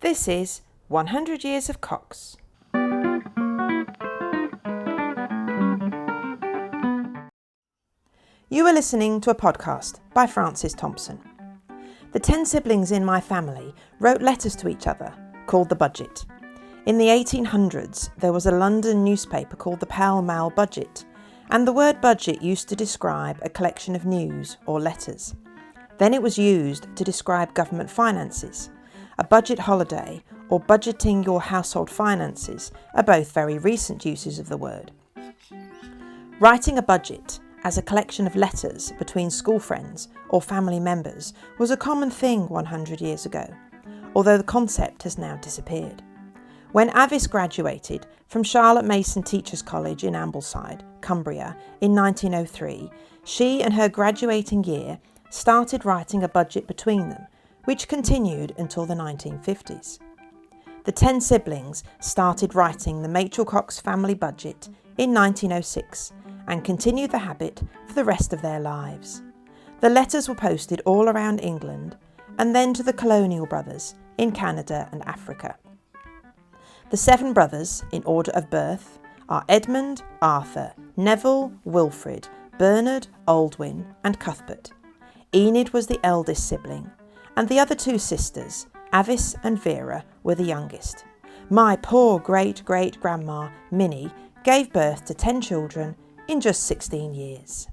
This is 100 Years of Cocks. You are listening to a podcast by Francis Thompson. The 10 siblings in my family wrote letters to each other, called the Budget. In the 1800s, there was a London newspaper called the Pall Mall Budget, and the word budget used to describe a collection of news or letters. Then it was used to describe government finances. A budget holiday or budgeting your household finances are both very recent uses of the word. Writing a budget as a collection of letters between school friends or family members was a common thing 100 years ago, although the concept has now disappeared. When Avice graduated from Charlotte Mason Teachers College in Ambleside, Cumbria, in 1903, she and her graduating year started writing a budget between them, which continued until the 1950s. The 10 siblings started writing the Machel Cox family budget in 1906 and continued the habit for the rest of their lives. The letters were posted all around England and then to the colonial brothers in Canada and Africa. The 7 brothers, in order of birth, are Edmund, Arthur, Neville, Wilfrid, Bernard, Aldwyn and Cuthbert. Enid was the eldest sibling, and the other 2 sisters, Avice and Vera, were the youngest. My poor great-great-grandma, Minnie, gave birth to 10 children in just 16 years.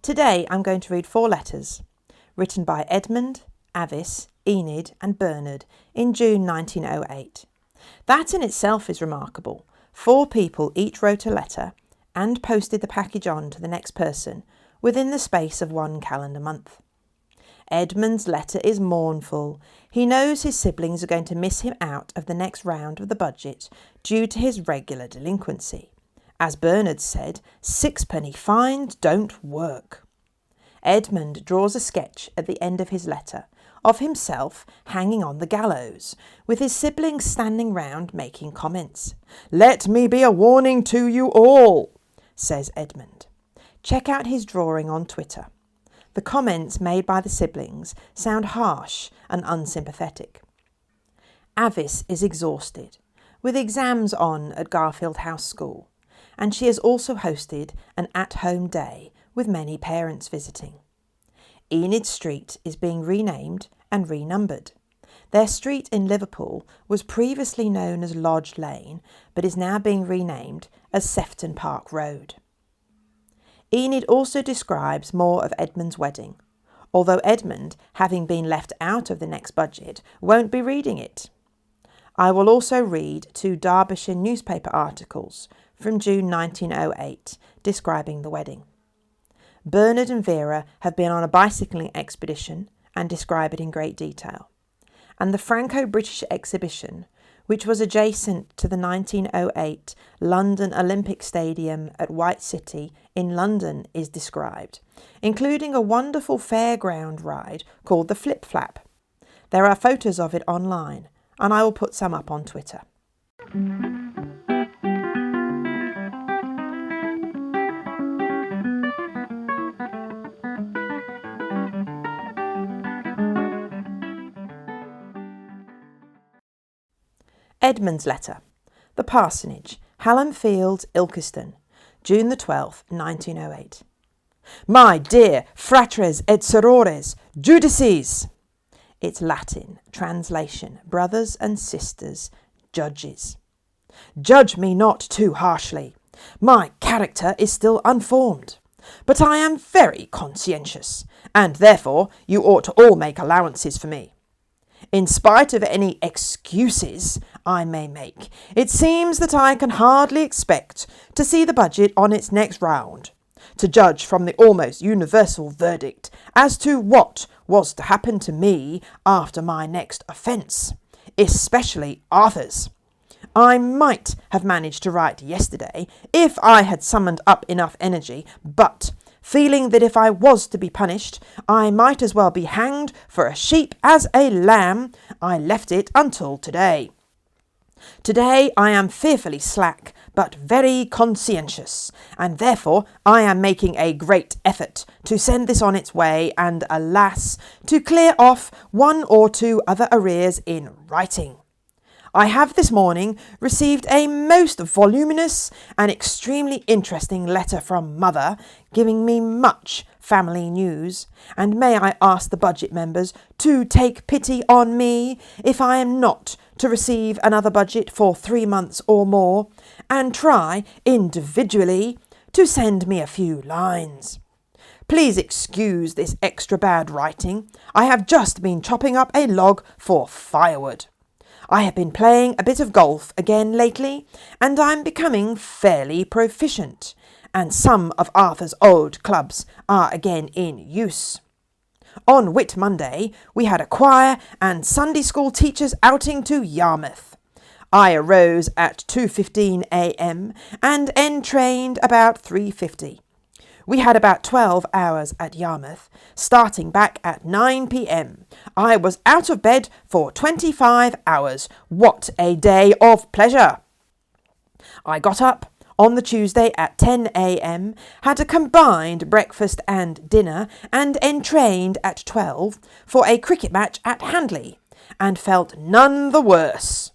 Today I'm going to read 4 letters, written by Edmund, Avice, Enid and Bernard in June 1908. That in itself is remarkable. 4 people each wrote a letter and posted the package on to the next person within the space of 1 calendar month. Edmund's letter is mournful. He knows his siblings are going to miss him out of the next round of the budget due to his regular delinquency. As Bernard said, sixpenny fines don't work. Edmund draws a sketch at the end of his letter of himself hanging on the gallows, with his siblings standing round making comments. "Let me be a warning to you all," says Edmund. Check out his drawing on Twitter. The comments made by the siblings sound harsh and unsympathetic. Avice is exhausted, with exams on at Garfield House School, and she has also hosted an at-home day with many parents visiting. Enid Street is being renamed and renumbered. Their street in Liverpool was previously known as Lodge Lane, but is now being renamed as Sefton Park Road. Enid also describes more of Edmund's wedding, although Edmund, having been left out of the next budget, won't be reading it. I will also read 2 Derbyshire newspaper articles from June 1908 describing the wedding. Bernard and Vera have been on a bicycling expedition and describe it in great detail. And the Franco-British exhibition, which was adjacent to the 1908 London Olympic Stadium at White City in London, is described, including a wonderful fairground ride called the Flip Flap. There are photos of it online, and I will put some up on Twitter. Edmund's letter. The Parsonage, Hallam Fields, Ilkeston, June the 12th, 1908. My dear fratres et sorores, judices. It's Latin, translation, brothers and sisters, judges. Judge me not too harshly. My character is still unformed, but I am very conscientious, and therefore you ought to all make allowances for me. In spite of any excuses I may make, it seems that I can hardly expect to see the budget on its next round, to judge from the almost universal verdict as to what was to happen to me after my next offence, especially Arthur's. I might have managed to write yesterday if I had summoned up enough energy, but feeling that if I was to be punished, I might as well be hanged for a sheep as a lamb, I left it until today. Today I am fearfully slack, but very conscientious, and therefore I am making a great effort to send this on its way, and alas, to clear off one or two other arrears in writing. I have this morning received a most voluminous and extremely interesting letter from Mother, giving me much family news, and may I ask the budget members to take pity on me if I am not to receive another budget for 3 months or more, and try individually to send me a few lines. Please excuse this extra bad writing. I have just been chopping up a log for firewood. I have been playing a bit of golf again lately, and I'm becoming fairly proficient, and some of Arthur's old clubs are again in use. On Whit Monday, we had a choir and Sunday school teachers outing to Yarmouth. I arose at 2:15 a.m. and entrained about 3:50. We had about 12 hours at Yarmouth, starting back at 9 p.m. I was out of bed for 25 hours. What a day of pleasure! I got up on the Tuesday at 10 a.m, had a combined breakfast and dinner, and entrained at 12 for a cricket match at Handley, and felt none the worse,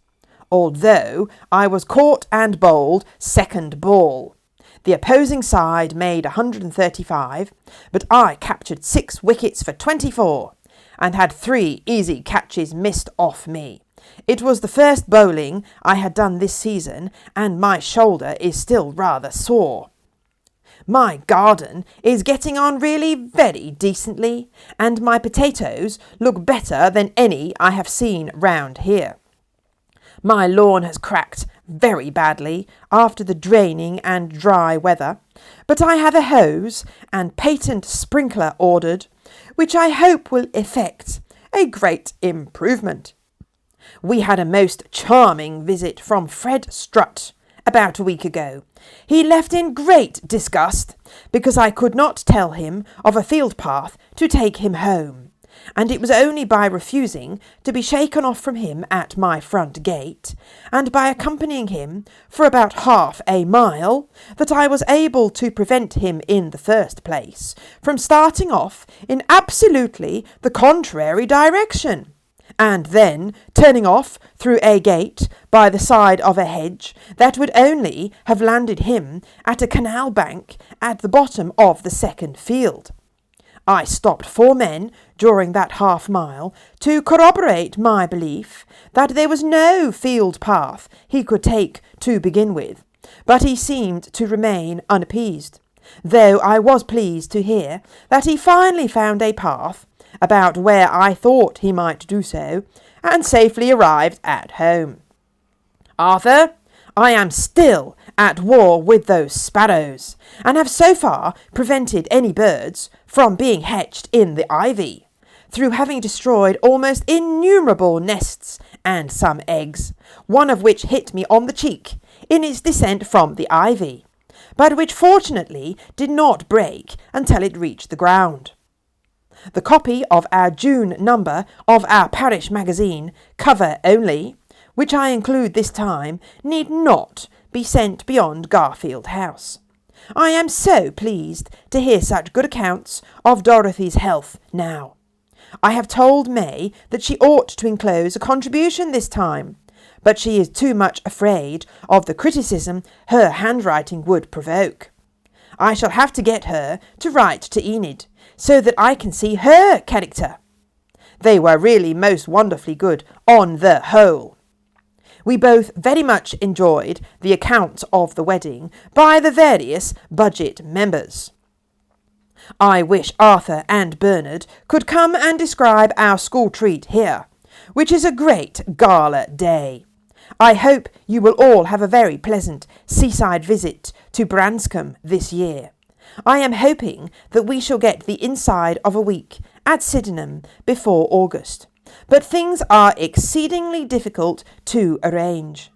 although I was caught and bowled second ball. The opposing side made 135, but I captured 6 wickets for 24, and had 3 easy catches missed off me. It was the first bowling I had done this season, and my shoulder is still rather sore. My garden is getting on really very decently, and my potatoes look better than any I have seen round here. My lawn has cracked very badly after the draining and dry weather, but I have a hose and patent sprinkler ordered, which I hope will effect a great improvement. We had a most charming visit from Fred Strutt about a week ago. He left in great disgust because I could not tell him of a field path to take him home, and it was only by refusing to be shaken off from him at my front gate, and by accompanying him for about half a mile, that I was able to prevent him in the first place from starting off in absolutely the contrary direction, and then turning off through a gate by the side of a hedge that would only have landed him at a canal bank at the bottom of the second field. I stopped 4 men during that half mile to corroborate my belief that there was no field path he could take to begin with, but he seemed to remain unappeased, though I was pleased to hear that he finally found a path about where I thought he might do so, and safely arrived at home. Arthur, I am still at war with those sparrows, and have so far prevented any birds from being hatched in the ivy, through having destroyed almost innumerable nests and some eggs, one of which hit me on the cheek in its descent from the ivy, but which fortunately did not break until it reached the ground. The copy of our June number of our parish magazine, cover only, which I include this time, need not be sent beyond Garfield House. I am so pleased to hear such good accounts of Dorothy's health now. I have told May that she ought to enclose a contribution this time, but she is too much afraid of the criticism her handwriting would provoke. I shall have to get her to write to Enid, so that I can see her character. They were really most wonderfully good on the whole. We both very much enjoyed the account of the wedding by the various budget members. I wish Arthur and Bernard could come and describe our school treat here, which is a great gala day. I hope you will all have a very pleasant seaside visit to Branscombe this year. I am hoping that we shall get the inside of a week at Sydenham before August, but things are exceedingly difficult to arrange.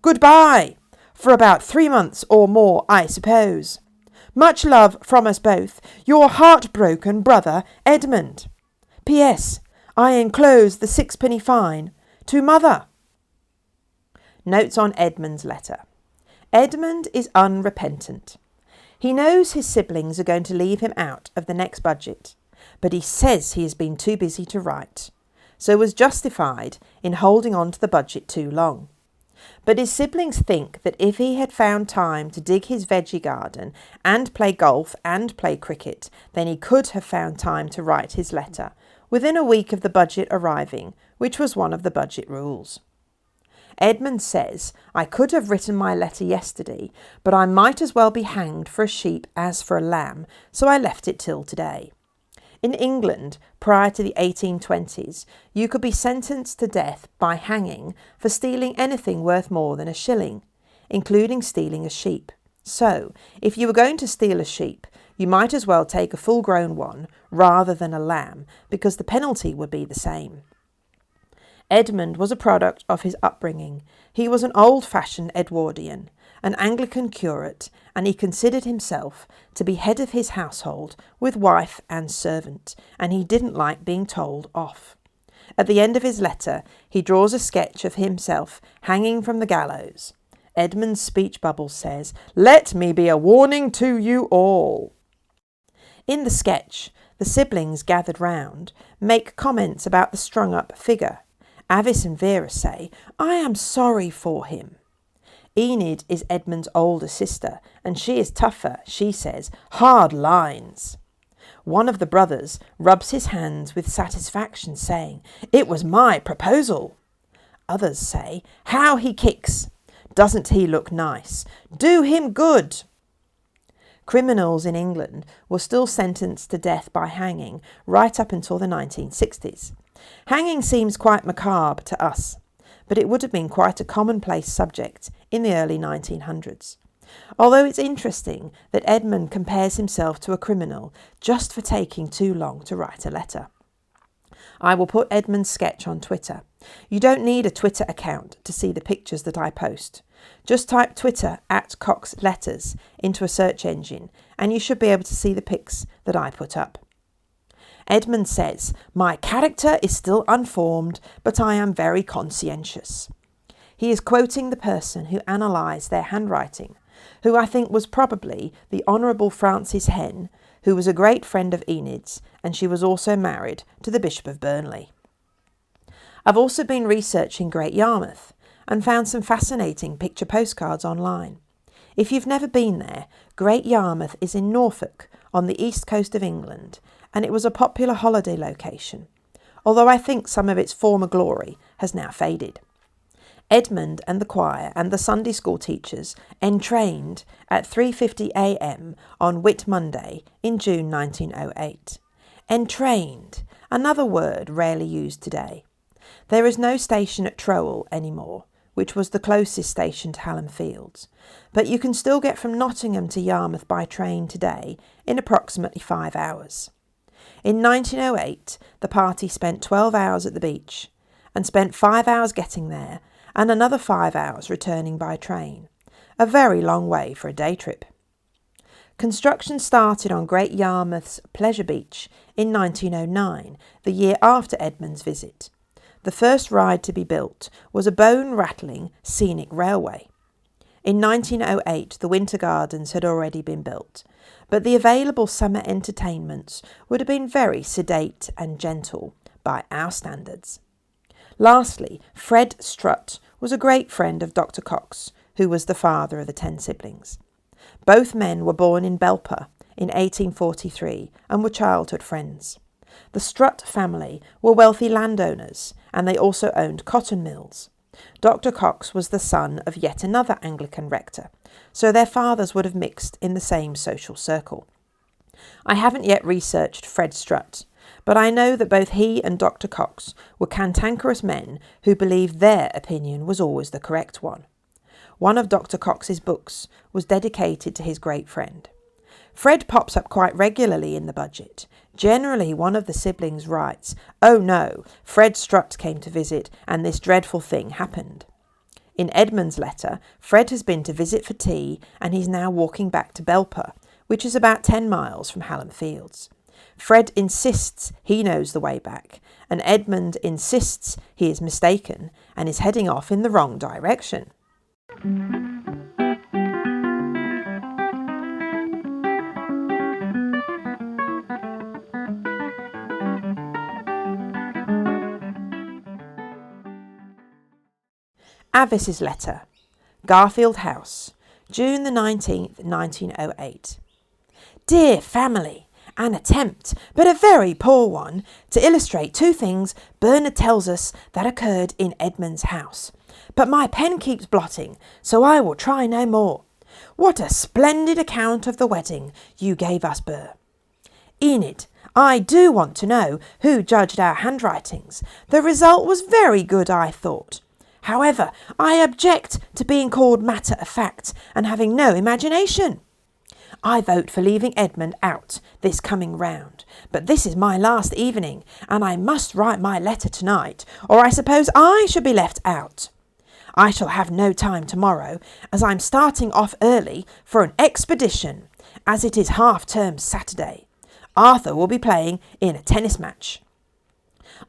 Goodbye, for about 3 months or more, I suppose. Much love from us both, your heartbroken brother Edmund. P.S. I enclose the 6penny fine to Mother. Notes on Edmund's letter. Edmund is unrepentant. He knows his siblings are going to leave him out of the next budget, but he says he has been too busy to write, so was justified in holding on to the budget too long. But his siblings think that if he had found time to dig his veggie garden and play golf and play cricket, then he could have found time to write his letter within a week of the budget arriving, which was one of the budget rules. Edmund says, I could have written my letter yesterday, but I might as well be hanged for a sheep as for a lamb, so I left it till today. In England, prior to the 1820s, you could be sentenced to death by hanging for stealing anything worth more than a shilling, including stealing a sheep. So, if you were going to steal a sheep, you might as well take a full-grown one rather than a lamb, because the penalty would be the same. Edmund was a product of his upbringing. He was an old-fashioned Edwardian, an Anglican curate, and he considered himself to be head of his household with wife and servant, and he didn't like being told off. At the end of his letter, he draws a sketch of himself hanging from the gallows. Edmund's speech bubble says, "Let me be a warning to you all." In the sketch, the siblings gathered round make comments about the strung-up figure. Avice and Vera say, "I am sorry for him." Enid is Edmund's older sister, and she is tougher. She says, "Hard lines." One of the brothers rubs his hands with satisfaction, saying, "It was my proposal." Others say, "How he kicks! Doesn't he look nice? Do him good!" Criminals in England were still sentenced to death by hanging right up until the 1960s. Hanging seems quite macabre to us, but it would have been quite a commonplace subject in the early 1900s. Although it's interesting that Edmund compares himself to a criminal just for taking too long to write a letter. I will put Edmund's sketch on Twitter. You don't need a Twitter account to see the pictures that I post. Just type Twitter @CoxLetters into a search engine and you should be able to see the pics that I put up. Edmund says, "My character is still unformed, but I am very conscientious." He is quoting the person who analysed their handwriting, who I think was probably the Honourable Frances Henn, who was a great friend of Enid's, and she was also married to the Bishop of Burnley. I've also been researching Great Yarmouth and found some fascinating picture postcards online. If you've never been there, Great Yarmouth is in Norfolk on the east coast of England, and it was a popular holiday location, although I think some of its former glory has now faded. Edmund and the choir and the Sunday school teachers entrained at 3:50 a.m. on Whit Monday in June 1908. Entrained, another word rarely used today. There is no station at Trowell anymore, which was the closest station to Hallam Fields, but you can still get from Nottingham to Yarmouth by train today in approximately 5 hours. In 1908, the party spent 12 hours at the beach and spent 5 hours getting there and another 5 hours returning by train. A very long way for a day trip. Construction started on Great Yarmouth's Pleasure Beach in 1909, the year after Edmund's visit. The first ride to be built was a bone-rattling scenic railway. In 1908, the Winter Gardens had already been built, but the available summer entertainments would have been very sedate and gentle by our standards. Lastly, Fred Strutt was a great friend of Dr. Cox, who was the father of the 10 siblings. Both men were born in Belper in 1843 and were childhood friends. The Strutt family were wealthy landowners, and they also owned cotton mills. Dr. Cox was the son of yet another Anglican rector, so their fathers would have mixed in the same social circle. I haven't yet researched Fred Strutt, but I know that both he and Dr. Cox were cantankerous men who believed their opinion was always the correct one. One of Dr. Cox's books was dedicated to his great friend. Fred pops up quite regularly in the budget. Generally, one of the siblings writes, "Oh no, Fred Strutt came to visit and this dreadful thing happened." In Edmund's letter, Fred has been to visit for tea and he's now walking back to Belper, which is about 10 miles from Hallam Fields. Fred insists he knows the way back, and Edmund insists he is mistaken and is heading off in the wrong direction. Avice's letter. Garfield House, June the 19th, 1908. Dear family, an attempt, but a very poor one, to illustrate two things Bernard tells us that occurred in Edmund's house. But my pen keeps blotting, so I will try no more. What a splendid account of the wedding you gave us, Burr. Enid, I do want to know who judged our handwritings. The result was very good, I thought. However, I object to being called matter-of-fact and having no imagination. I vote for leaving Edmund out this coming round, but this is my last evening, and I must write my letter tonight, or I suppose I should be left out. I shall have no time tomorrow, as I'm starting off early for an expedition, as it is half-term Saturday. Arthur will be playing in a tennis match.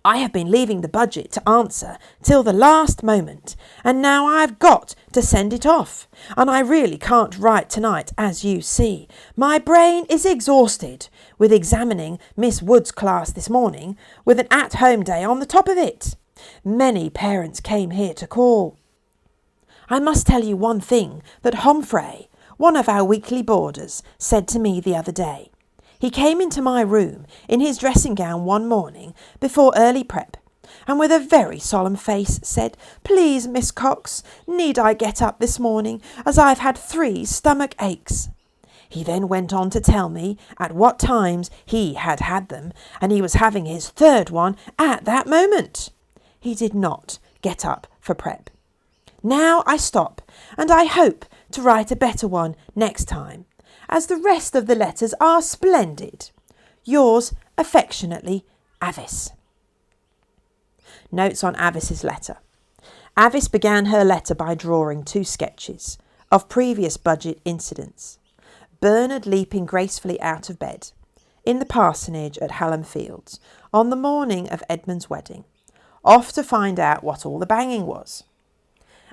I have been leaving the budget to answer till the last moment, and now I've got to send it off, and I really can't write tonight, as you see. My brain is exhausted with examining Miss Wood's class this morning, with an at-home day on the top of it. Many parents came here to call. I must tell you one thing that Humphrey, one of our weekly boarders, said to me the other day. He came into my room in his dressing gown one morning before early prep, and with a very solemn face said, "Please, Miss Cox, need I get up this morning, as I've had 3 stomach aches?" He then went on to tell me at what times he had had them, and he was having his 3rd one at that moment. He did not get up for prep. Now I stop, and I hope to write a better one next time, as the rest of the letters are splendid. Yours affectionately, Avice. Notes on Avice's letter. Avice began her letter by drawing 2 sketches of previous budget incidents. Bernard leaping gracefully out of bed in the parsonage at Hallam Fields on the morning of Edmund's wedding, off to find out what all the banging was.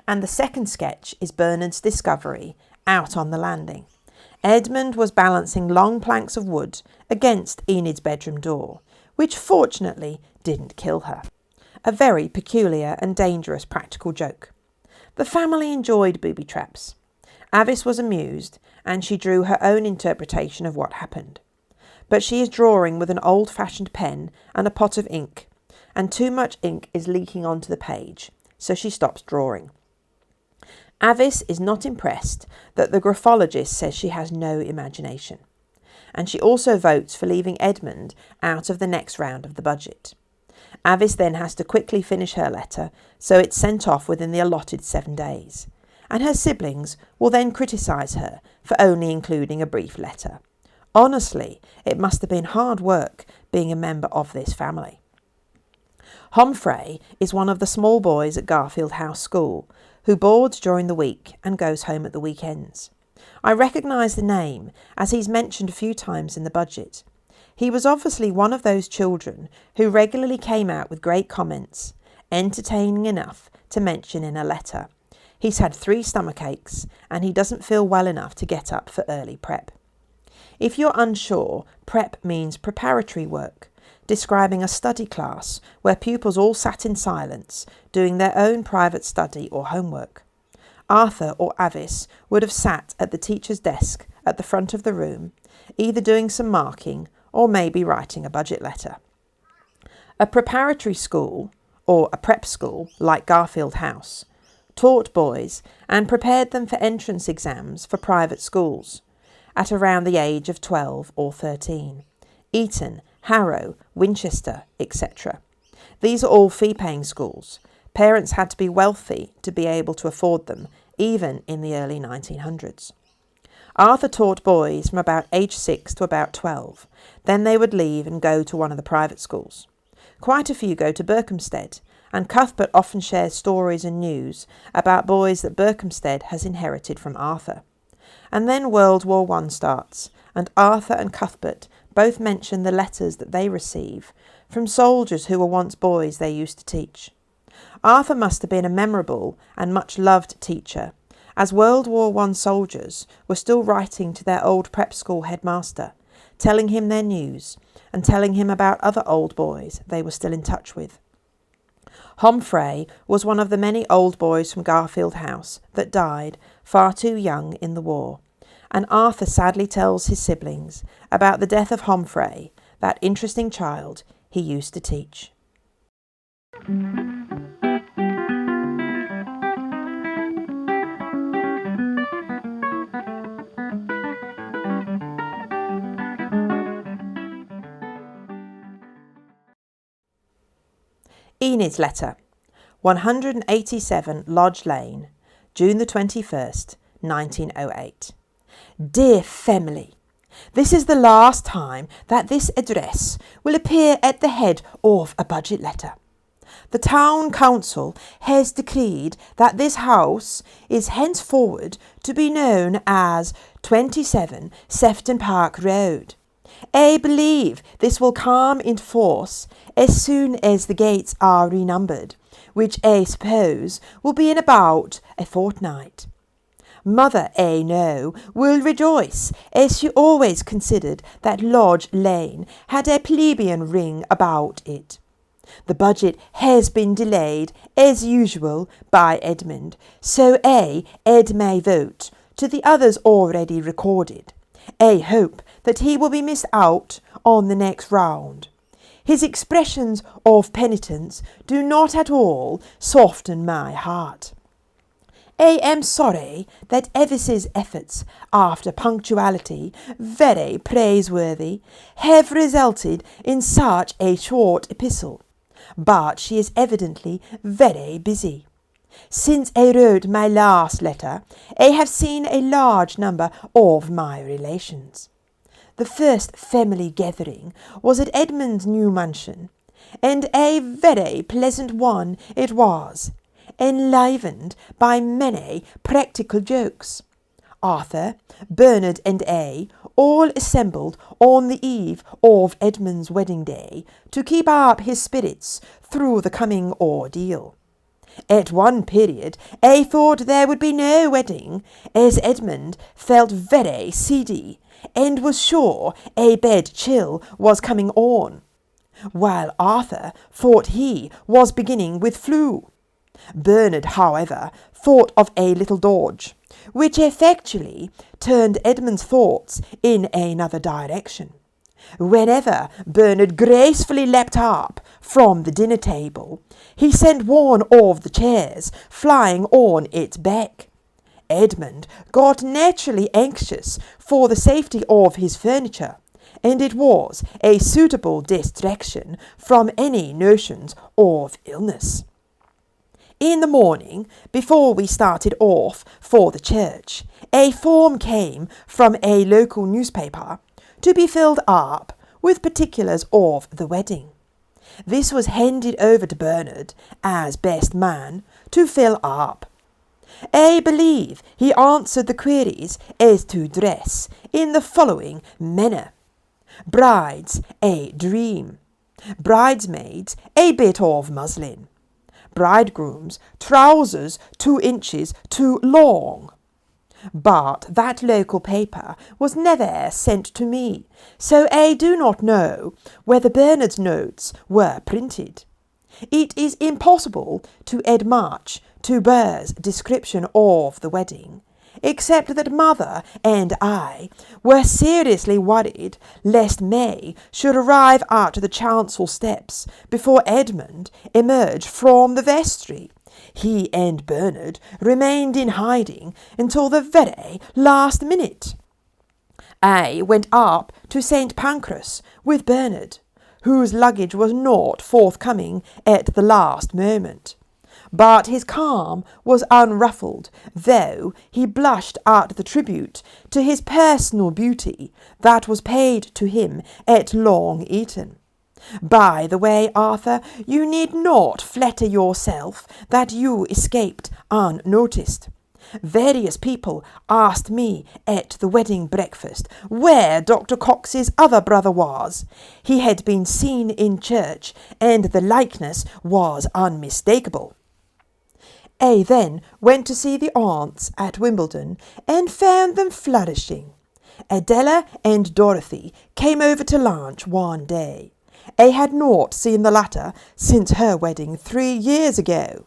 And the second sketch is Bernard's discovery out on the landing. Edmund was balancing long planks of wood against Enid's bedroom door, which fortunately didn't kill her. A very peculiar and dangerous practical joke. The family enjoyed booby traps. Avice was amused, and she drew her own interpretation of what happened. But she is drawing with an old-fashioned pen and a pot of ink, and too much ink is leaking onto the page, so she stops drawing. Avice is not impressed that the graphologist says she has no imagination, and she also votes for leaving Edmund out of the next round of the budget. Avice then has to quickly finish her letter, so it's sent off within the allotted 7 days, and her siblings will then criticise her for only including a brief letter. Honestly, it must have been hard work being a member of this family. Humphrey is one of the small boys at Garfield House School, who boards during the week and goes home at the weekends. I recognise the name, as he's mentioned a few times in the budget. He was obviously one of those children who regularly came out with great comments, entertaining enough to mention in a letter. He's had 3 stomach aches, and he doesn't feel well enough to get up for early prep. If you're unsure, prep means preparatory work, describing a study class where pupils all sat in silence, doing their own private study or homework. Arthur or Avice would have sat at the teacher's desk at the front of the room, either doing some marking or maybe writing a budget letter. A preparatory school, or a prep school like Garfield House, taught boys and prepared them for entrance exams for private schools at around the age of 12 or 13. Eton, Harrow, Winchester, etc. These are all fee-paying schools. Parents had to be wealthy to be able to afford them, even in the early 1900s. Arthur taught boys from about age 6 to about 12. Then they would leave and go to one of the private schools. Quite a few go to Berkhamsted, and Cuthbert often shares stories and news about boys that Berkhamsted has inherited from Arthur. And then World War I starts, and Arthur and Cuthbert both mention the letters that they receive from soldiers who were once boys they used to teach. Arthur must have been a memorable and much loved teacher, as World War I soldiers were still writing to their old prep school headmaster, telling him their news and telling him about other old boys they were still in touch with. Humphrey was one of the many old boys from Garfield House that died far too young in the war, and Arthur sadly tells his siblings about the death of Humphrey, that interesting child he used to teach. Enid's letter, 187 Lodge Lane, June the 21st, 1908. Dear Family, this is the last time that this address will appear at the head of a budget letter. The Town Council has decreed that this house is henceforward to be known as 27 Sefton Park Road. I believe this will come into force as soon as the gates are renumbered, which I suppose will be in about a fortnight. Mother, I know, will rejoice, as she always considered that Lodge Lane had a plebeian ring about it. The budget has been delayed, as usual, by Edmund, so I add my vote to the others already recorded. I hope that he will be missed out on the next round. His expressions of penitence do not at all soften my heart. I am sorry that Avice's efforts after punctuality, very praiseworthy, have resulted in such a short epistle, but she is evidently very busy. Since I wrote my last letter, I have seen a large number of my relations. The first family gathering was at Edmund's new mansion, and a very pleasant one it was, enlivened by many practical jokes. Arthur, Bernard, and I all assembled on the eve of Edmund's wedding day to keep up his spirits through the coming ordeal. At one period I thought there would be no wedding, as Edmund felt very seedy and was sure a bed chill was coming on, while Arthur thought he was beginning with flu. Bernard, however, thought of a little dodge, which effectually turned Edmund's thoughts in another direction. Whenever Bernard gracefully leapt up from the dinner table, he sent one of the chairs flying on its back. Edmund got naturally anxious for the safety of his furniture, and it was a suitable distraction from any notions of illness. In the morning, before we started off for the church, a form came from a local newspaper to be filled up with particulars of the wedding. This was handed over to Bernard, as best man, to fill up. I believe he answered the queries as to dress in the following manner. Brides, a dream. Bridesmaids, a bit of muslin. Bridegrooms, trousers 2 inches too long. But that local paper was never sent to me, so I do not know whether Bernard's notes were printed. It is impossible to add much to Burr's description of the wedding, except that Mother and I were seriously worried lest May should arrive at the chancel steps before Edmund emerged from the vestry. He and Bernard remained in hiding until the very last minute. I went up to St. Pancras with Bernard, whose luggage was not forthcoming at the last moment. But his calm was unruffled, though he blushed at the tribute to his personal beauty that was paid to him at Long Eaton. By the way, Arthur, you need not flatter yourself that you escaped unnoticed. Various people asked me at the wedding breakfast where Dr. Cox's other brother was. He had been seen in church, and the likeness was unmistakable. A then went to see the aunts at Wimbledon and found them flourishing. Adela and Dorothy came over to lunch one day. A had not seen the latter since her wedding 3 years ago.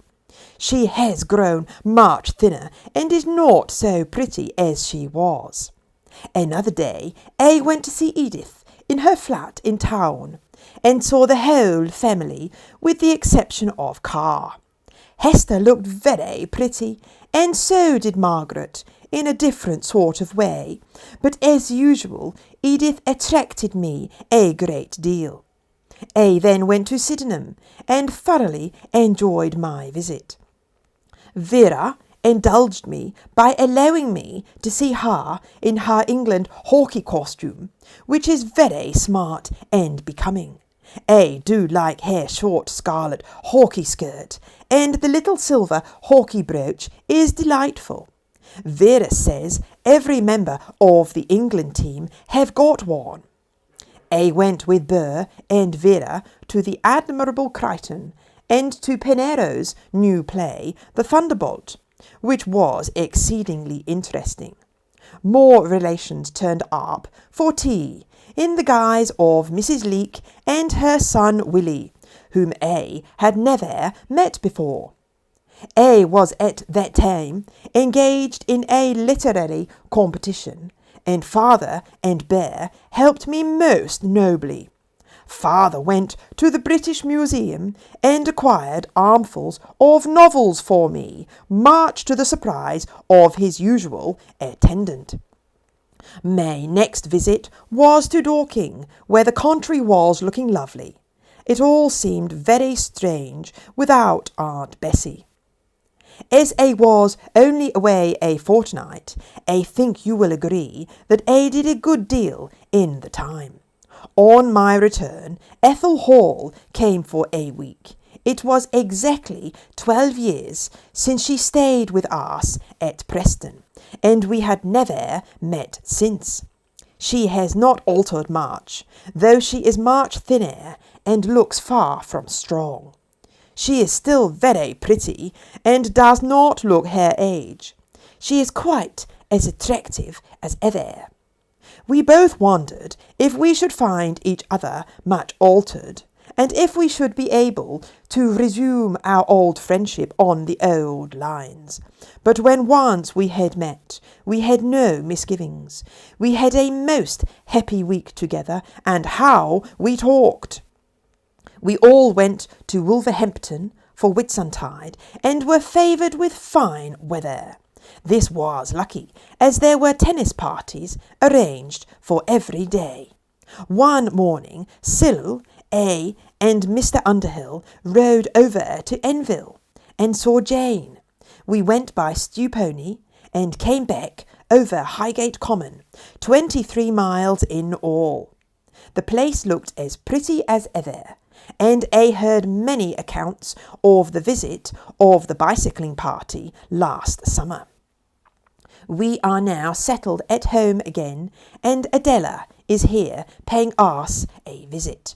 She has grown much thinner and is not so pretty as she was. Another day, A went to see Edith in her flat in town and saw the whole family with the exception of Carr. Hester looked very pretty, and so did Margaret, in a different sort of way, but as usual Edith attracted me a great deal. A then went to Sydenham and thoroughly enjoyed my visit. Vera indulged me by allowing me to see her in her England hockey costume, which is very smart and becoming. A do like her short scarlet hockey skirt, and the little silver hockey brooch is delightful. Vera says every member of the England team have got one. A went with Burr and Vera to the admirable Crichton and to Pinero's new play, The Thunderbolt, which was exceedingly interesting. More relations turned up for tea in the guise of Mrs. Leake and her son Willie, whom A had never met before. A was at that time engaged in a literary competition, and Father and Bear helped me most nobly. Father went to the British Museum and acquired armfuls of novels for me, much to the surprise of his usual attendant. My next visit was to Dorking, where the country was looking lovely. It all seemed very strange without Aunt Bessie. As A was only away a fortnight, I think you will agree that A did a good deal in the time. On my return, Ethel Hall came for a week. It was exactly 12 years since she stayed with us at Preston, and we had never met since. She has not altered much, though she is much thinner and looks far from strong. She is still very pretty and does not look her age. She is quite as attractive as ever. We both wondered if we should find each other much altered, and if we should be able to resume our old friendship on the old lines. But when once we had met, we had no misgivings. We had a most happy week together, and how we talked! We all went to Wolverhampton for Whitsuntide, and were favoured with fine weather. This was lucky, as there were tennis parties arranged for every day. One morning, Cyril, A, and Mr. Underhill rode over to Enville and saw Jane. We went by Stewpony and came back over Highgate Common, 23 miles in all. The place looked as pretty as ever, and A heard many accounts of the visit of the bicycling party last summer. We are now settled at home again, and Adela is here paying us a visit.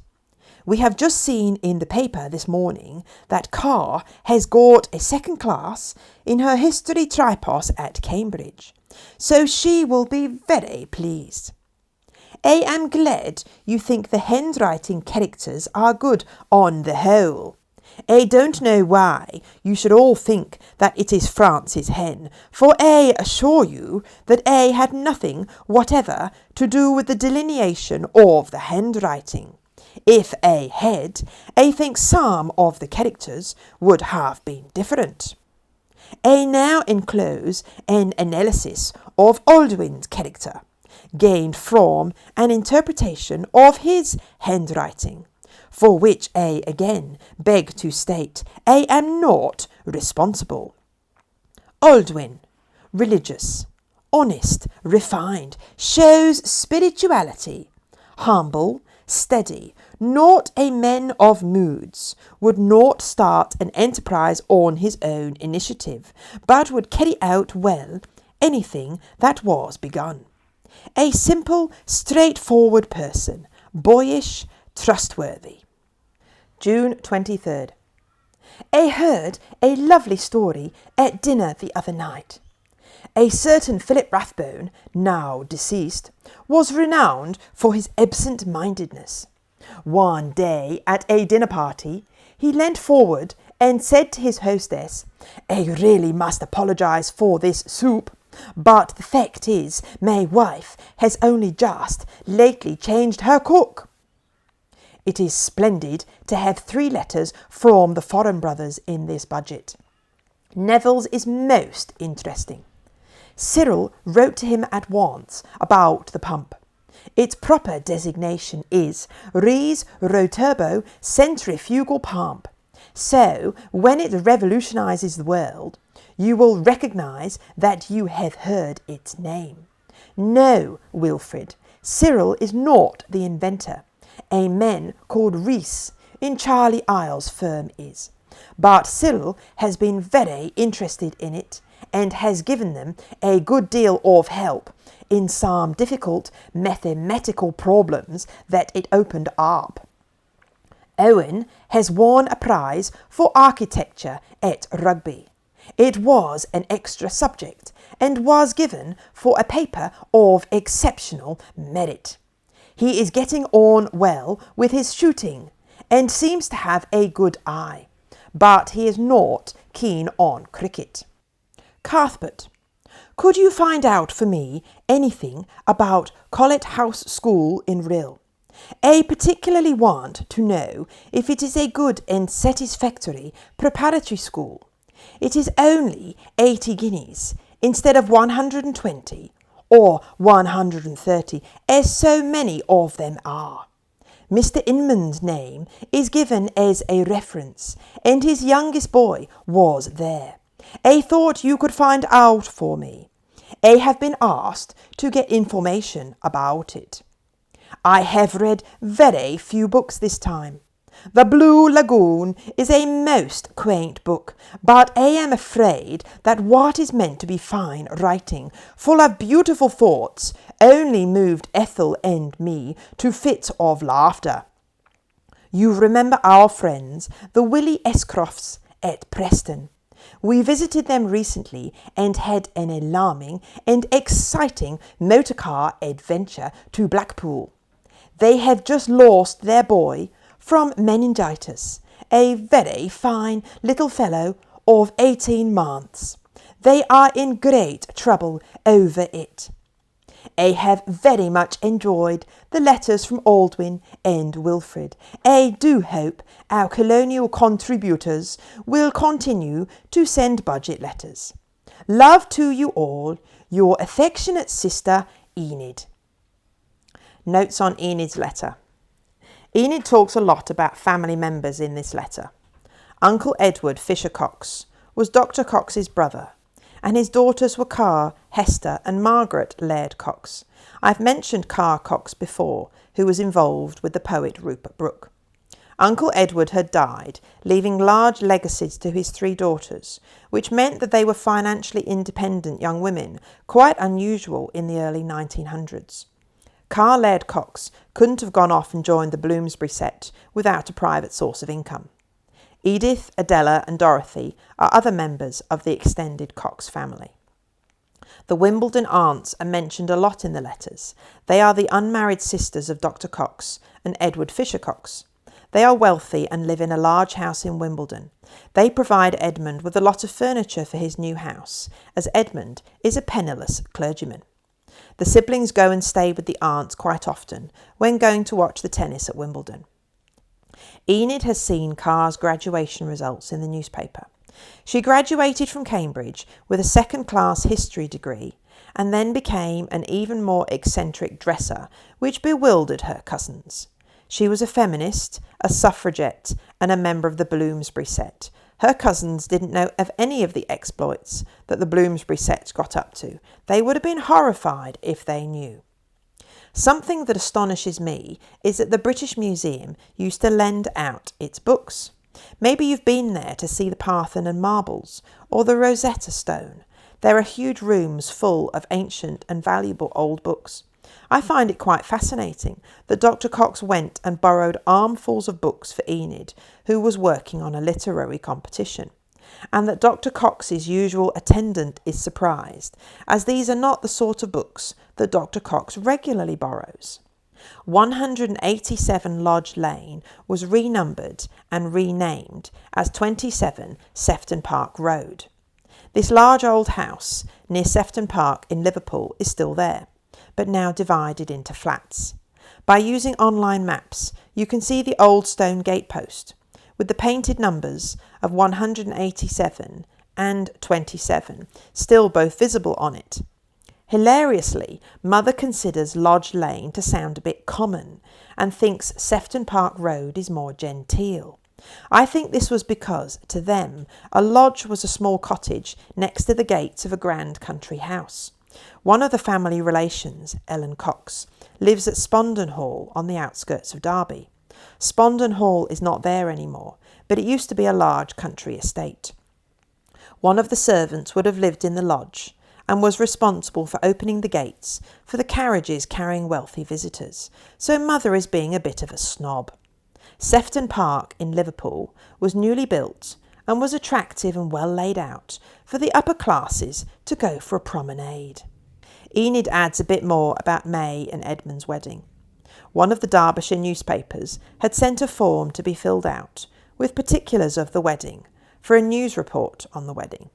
We have just seen in the paper this morning that Carr has got a second class in her history tripos at Cambridge, so she will be very pleased. I am glad you think the handwriting characters are good on the whole. I don't know why you should all think that it is Francis Hen, for I assure you that A had nothing whatever to do with the delineation of the handwriting. If A had, I think some of the characters would have been different. I now enclose an analysis of Aldwin's character, gained from an interpretation of his handwriting, for which I again beg to state I am not responsible. Aldwin, religious, honest, refined, shows spirituality, humble, steady, Not a man of moods would not start an enterprise on his own initiative, but would carry out well anything that was begun. A simple, straightforward person, boyish, trustworthy. June 23rd. I heard a lovely story at dinner the other night. A certain Philip Rathbone, now deceased, was renowned for his absent-mindedness. One day at a dinner party, he leant forward and said to his hostess, "I really must apologise for this soup, but the fact is my wife has only just lately changed her cook." It is splendid to have 3 letters from the foreign brothers in this budget. Neville's is most interesting. Cyril wrote to him at once about the pump. Its proper designation is res roturbo centrifugal pump. So, when it revolutionises the world, you will recognise that you have heard its name. No, Wilfrid, Cyril is not the inventor. A man called Rees in Charlie Isle's firm is. But Cyril has been very interested in it and has given them a good deal of help in some difficult mathematical problems that it opened up. Owen has won a prize for architecture at Rugby. It was an extra subject and was given for a paper of exceptional merit. He is getting on well with his shooting and seems to have a good eye, but he is not keen on cricket. Cathbert, could you find out for me anything about Garfield House School in Rill? I particularly want to know if it is a good and satisfactory preparatory school. It is only 80 guineas instead of 120 or 130, as so many of them are. Mr. Inman's name is given as a reference, and his youngest boy was there. I thought you could find out for me. I have been asked to get information about it. I have read very few books this time. The Blue Lagoon is a most quaint book, but I am afraid that what is meant to be fine writing, full of beautiful thoughts, only moved Ethel and me to fits of laughter. You remember our friends, the Willie Escrofts at Preston. We visited them recently and had an alarming and exciting motor car adventure to Blackpool. They have just lost their boy from meningitis, a very fine little fellow of 18 months. They are in great trouble over it. I have very much enjoyed the letters from Aldwyn and Wilfrid. I do hope our colonial contributors will continue to send budget letters. Love to you all, your affectionate sister, Enid. Notes on Enid's letter. Enid talks a lot about family members in this letter. Uncle Edward Fisher Cox was Dr. Cox's brother, and his daughters were Carr, Hester and Margaret Laird Cox. I've mentioned Carr Cox before, who was involved with the poet Rupert Brooke. Uncle Edward had died, leaving large legacies to his 3 daughters, which meant that they were financially independent young women, quite unusual in the early 1900s. Carr Laird Cox couldn't have gone off and joined the Bloomsbury set without a private source of income. Edith, Adela and Dorothy are other members of the extended Cox family. The Wimbledon aunts are mentioned a lot in the letters. They are the unmarried sisters of Dr. Cox and Edward Fisher Cox. They are wealthy and live in a large house in Wimbledon. They provide Edmund with a lot of furniture for his new house, as Edmund is a penniless clergyman. The siblings go and stay with the aunts quite often when going to watch the tennis at Wimbledon. Enid has seen Carr's graduation results in the newspaper. She graduated from Cambridge with a second-class history degree and then became an even more eccentric dresser, which bewildered her cousins. She was a feminist, a suffragette and a member of the Bloomsbury set. Her cousins didn't know of any of the exploits that the Bloomsbury set got up to. They would have been horrified if they knew. Something that astonishes me is that the British Museum used to lend out its books. Maybe you've been there to see the Parthenon marbles or the Rosetta Stone. There are huge rooms full of ancient and valuable old books. I find it quite fascinating that Dr. Cox went and borrowed armfuls of books for Enid, who was working on a literary competition, and that Dr. Cox's usual attendant is surprised, as these are not the sort of books that Dr. Cox regularly borrows. 187 Lodge Lane was renumbered and renamed as 27 Sefton Park Road. This large old house near Sefton Park in Liverpool is still there, but now divided into flats. By using online maps, you can see the old stone gatepost with the painted numbers of 187 and 27 still both visible on it. Hilariously, Mother considers Lodge Lane to sound a bit common and thinks Sefton Park Road is more genteel. I think this was because, to them, a lodge was a small cottage next to the gates of a grand country house. One of the family relations, Ellen Cox, lives at Spondon Hall on the outskirts of Derby. Spondon Hall is not there anymore, but it used to be a large country estate. One of the servants would have lived in the lodge and was responsible for opening the gates for the carriages carrying wealthy visitors, so Mother is being a bit of a snob. Sefton Park in Liverpool was newly built and was attractive and well laid out for the upper classes to go for a promenade. Enid adds a bit more about May and Edmund's wedding. One of the Derbyshire newspapers had sent a form to be filled out with particulars of the wedding for a news report on the wedding.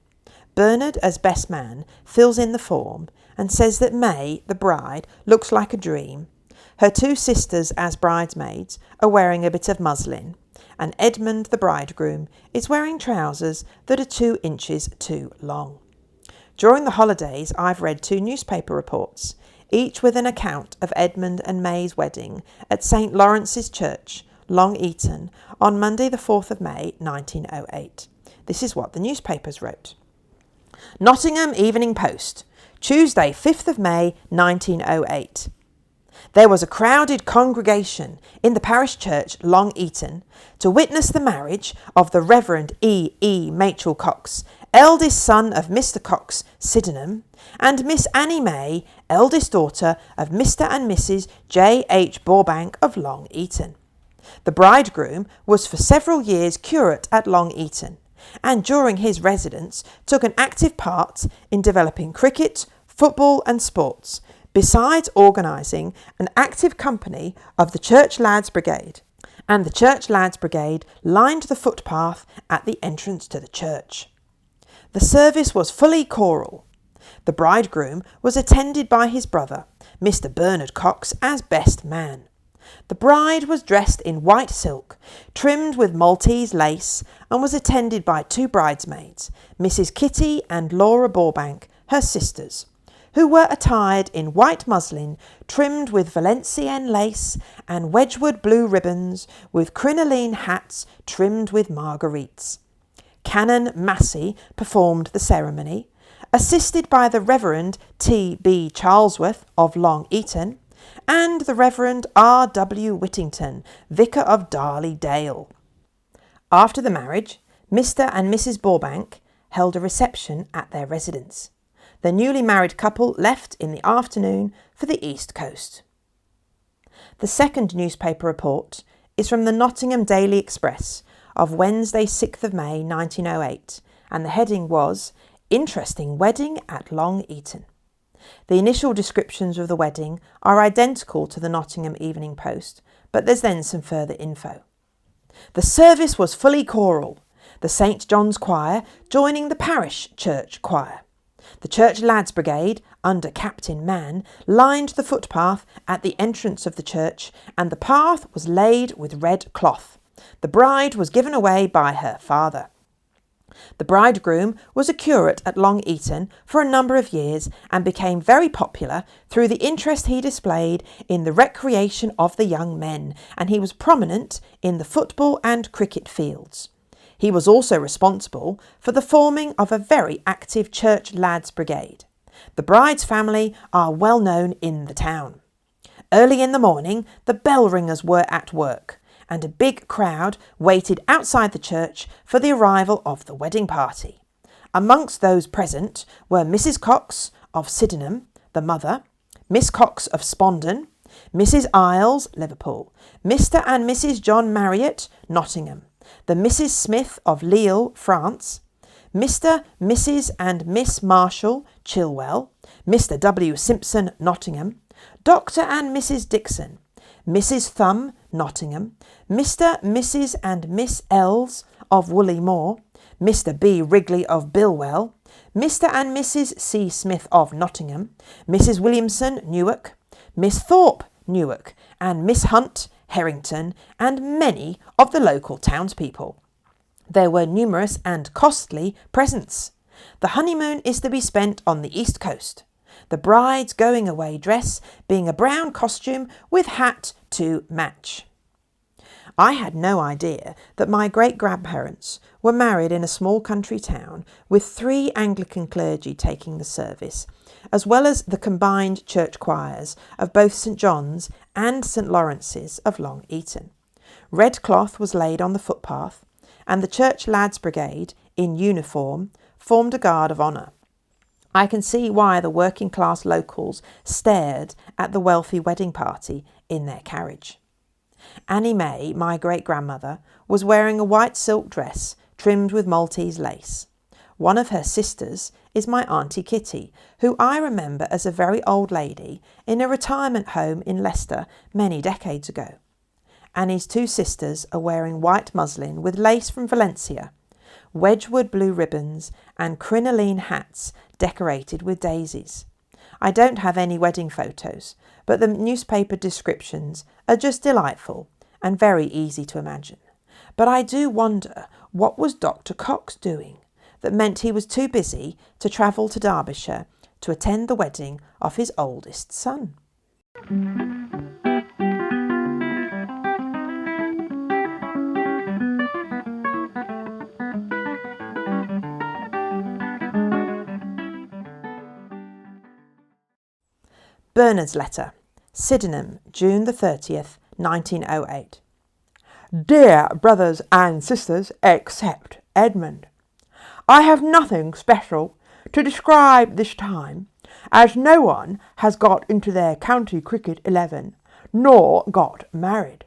Bernard, as best man, fills in the form and says that May, the bride, looks like a dream. Her two sisters, as bridesmaids, are wearing a bit of muslin, and Edmund, the bridegroom, is wearing trousers that are 2 inches too long. During the holidays, I've read 2 newspaper reports, each with an account of Edmund and May's wedding at St. Lawrence's Church, Long Eaton, on Monday the 4th of May, 1908. This is what the newspapers wrote. Nottingham Evening Post, Tuesday 5th of May, 1908. There was a crowded congregation in the parish church, Long Eaton, to witness the marriage of the Reverend E. Machel Cox, eldest son of Mr. Cox, Sydenham, and Miss Annie May, eldest daughter of Mr. and Mrs. J. H. Borbank of Long Eaton. The bridegroom was for several years curate at Long Eaton, and during his residence took an active part in developing cricket, football and sports, besides organising an active company of the Church Lads Brigade. And the Church Lads Brigade lined the footpath at the entrance to the church. The service was fully choral. The bridegroom was attended by his brother, Mr. Bernard Cox, as best man. The bride was dressed in white silk, trimmed with Maltese lace, and was attended by 2 bridesmaids, Mrs. Kitty and Laura Borbank, her sisters, who were attired in white muslin trimmed with Valenciennes lace and Wedgwood blue ribbons, with crinoline hats trimmed with marguerites. Canon Massey performed the ceremony, assisted by the Reverend T.B. Charlesworth of Long Eaton and the Reverend R.W. Whittington, Vicar of Darley Dale. After the marriage, Mr. and Mrs. Borbank held a reception at their residence. The newly married couple left in the afternoon for the East Coast. The second newspaper report is from the Nottingham Daily Express of Wednesday 6th of May 1908, and the heading was Interesting Wedding at Long Eaton. The initial descriptions of the wedding are identical to the Nottingham Evening Post, but there's then some further info. The service was fully choral, the St. John's Choir joining the parish church choir. The Church Lads Brigade, under Captain Mann, lined the footpath at the entrance of the church, and the path was laid with red cloth. The bride was given away by her father. The bridegroom was a curate at Long Eaton for a number of years and became very popular through the interest he displayed in the recreation of the young men, and he was prominent in the football and cricket fields. He was also responsible for the forming of a very active Church Lads Brigade. The bride's family are well known in the town. Early in the morning, the bell ringers were at work, and a big crowd waited outside the church for the arrival of the wedding party. Amongst those present were Mrs. Cox of Sydenham, the mother, Miss Cox of Spondon, Mrs. Isles, Liverpool, Mr. and Mrs. John Marriott, Nottingham, the Mrs. Smith of Lille, France, Mr., Mrs. and Miss Marshall, Chilwell, Mr. W. Simpson, Nottingham, Dr. and Mrs. Dixon, Mrs. Thumb, Nottingham, Mr., Mrs. and Miss Ells of Woolly Moor, Mr. B. Wrigley of Bilwell, Mr. and Mrs. C. Smith of Nottingham, Mrs. Williamson, Newark, Miss Thorpe, Newark, and Miss Hunt, Herrington, and many of the local townspeople. There were numerous and costly presents. The honeymoon is to be spent on the East Coast, the bride's going-away dress being a brown costume with hat to match. I had no idea that my great-grandparents were married in a small country town with 3 Anglican clergy taking the service, as well as the combined church choirs of both St John's and St Lawrence's of Long Eaton. Red cloth was laid on the footpath, and the church lads' brigade, in uniform, formed a guard of honour. I can see why the working-class locals stared at the wealthy wedding party in their carriage. Annie May, my great-grandmother, was wearing a white silk dress trimmed with Maltese lace. One of her sisters is my Auntie Kitty, who I remember as a very old lady in a retirement home in Leicester many decades ago. Annie's 2 sisters are wearing white muslin with lace from Valencia, Wedgwood blue ribbons and crinoline hats decorated with daisies. I don't have any wedding photos, but the newspaper descriptions are just delightful and very easy to imagine. But I do wonder what was Dr. Cox doing that meant he was too busy to travel to Derbyshire to attend the wedding of his oldest son. Bernard's letter. Sydenham, June the 30th, 1908. Dear brothers and sisters, except Edmund, I have nothing special to describe this time, as no one has got into their county cricket 11, nor got married.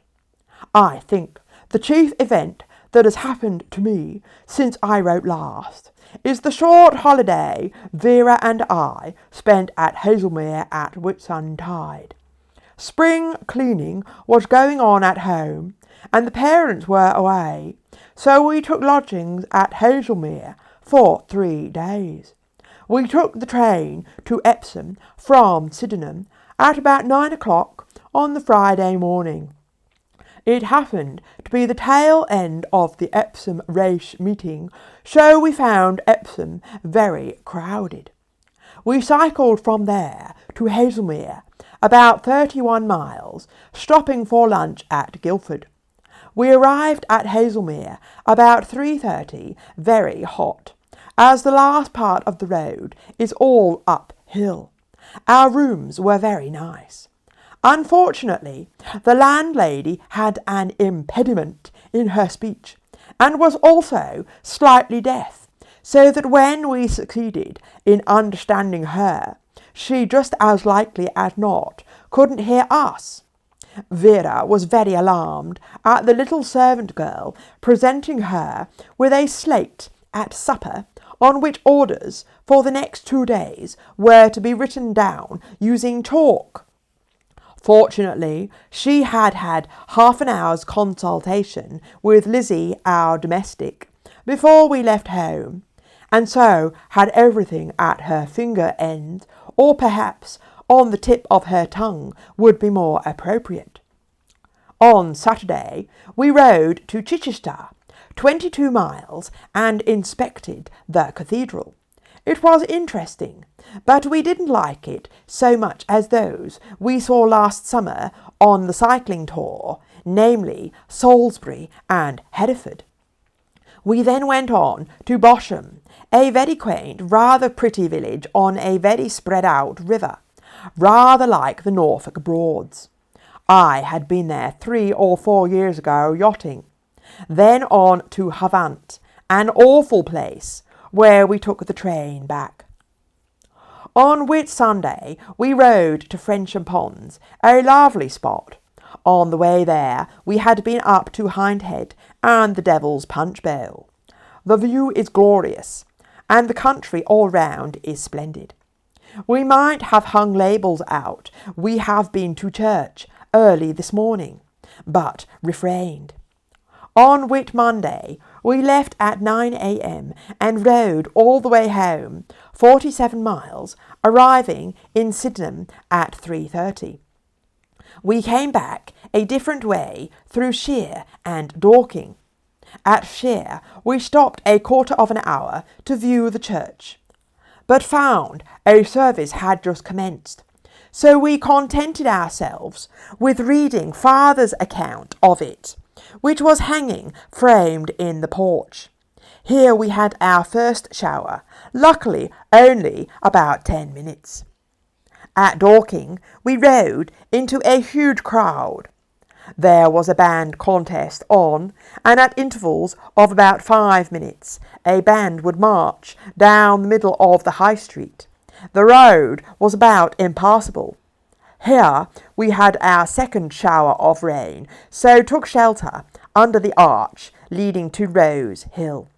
I think the chief event that has happened to me since I wrote last is the short holiday Vera and I spent at Haslemere at Whitsuntide. Spring cleaning was going on at home, and the parents were away, so we took lodgings at Haslemere for 3 days. We took the train to Epsom from Sydenham at about 9 o'clock on the Friday morning. It happened to be the tail end of the Epsom race meeting, so we found Epsom very crowded. We cycled from there to Haslemere, about 31 miles, stopping for lunch at Guildford. We arrived at Haslemere about 3:30, very hot, as the last part of the road is all uphill. Our rooms were very nice. Unfortunately, the landlady had an impediment in her speech, and was also slightly deaf, so that when we succeeded in understanding her, she just as likely as not couldn't hear us. Vera was very alarmed at the little servant girl presenting her with a slate at supper on which orders for the next 2 days were to be written down using chalk. Fortunately, she had had half an hour's consultation with Lizzie, our domestic, before we left home, and so had everything at her finger end, or perhaps on the tip of her tongue would be more appropriate. On Saturday, we rode to Chichester, 22 miles, and inspected the cathedral. It was interesting, but we didn't like it so much as those we saw last summer on the cycling tour, namely Salisbury and Hereford. We then went on to Bosham, a very quaint, rather pretty village on a very spread-out river, rather like the Norfolk Broads. I had been there 3 or 4 years ago yachting. Then on to Offence, an awful place, where we took the train back. On Whit Sunday we rode to Frensham Ponds, a lovely spot. On the way there we had been up to Hindhead and the Devil's Punch Bowl. The view is glorious, and the country all round is splendid. We might have hung labels out, "We have been to church," early this morning, but refrained. On Whit Monday we left at 9 a.m. and rode all the way home, 47 miles, arriving in Sydenham at 3:30. We came back a different way through Sheer and Dorking. At Sheer we stopped a quarter of an hour to view the church, but found a service had just commenced, so we contented ourselves with reading Father's account of it, which was hanging framed in the porch. Here we had our first shower, luckily only about 10 minutes. At Dorking we rode into a huge crowd. There was a band contest on, and at intervals of about 5 minutes a band would march down the middle of the High Street. The road was about impassable. Here we had our second shower of rain, so took shelter under the arch leading to Rose Hill.